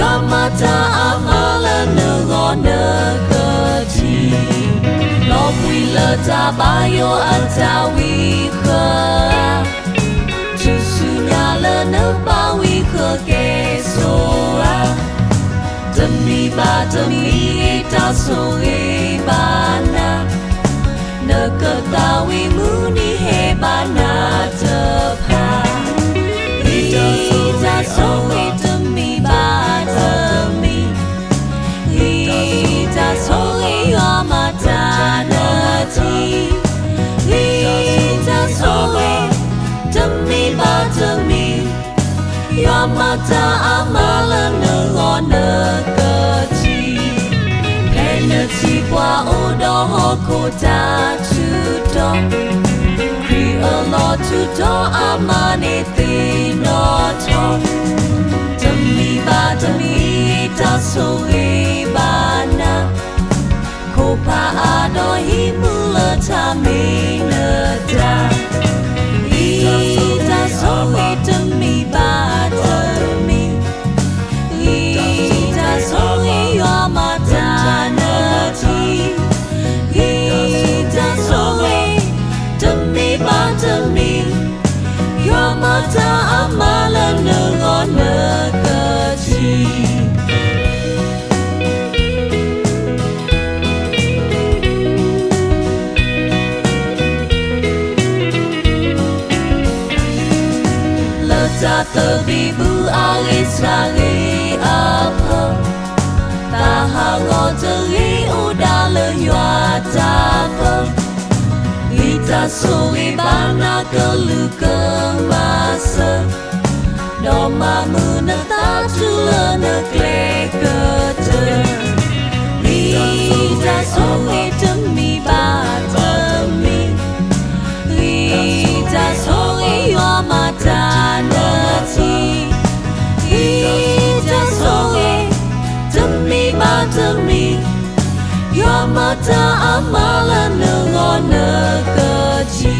Yamata amala nugo nagaji Lopwila tabayo atawi kha Chusunyala nabawi kha kesoa Demi ba demi tasoe bana Nakatawi muni he bana tapa Ita soe demi ba demi Ita soe yamata nati Ita soe demi ba demi Yamata amala nugo nagaji Penalty kwa odo hoko ta tudo Kri alo tudo amane thinoto Demi ba demi tasoe bana Kopa ado himula taminata Ita soe demi ba demi Ita soe yamata nati Ita soe demi ba demi Yamata amala nugo nagaji Ta terbibu alisrari apa Tahango teri udala yuatapa Ita suri bana keluka masa Doma meneta tula nekle kete Ita suri demi batemi Ita suri yamata Demi Yamata amala nugo nagaji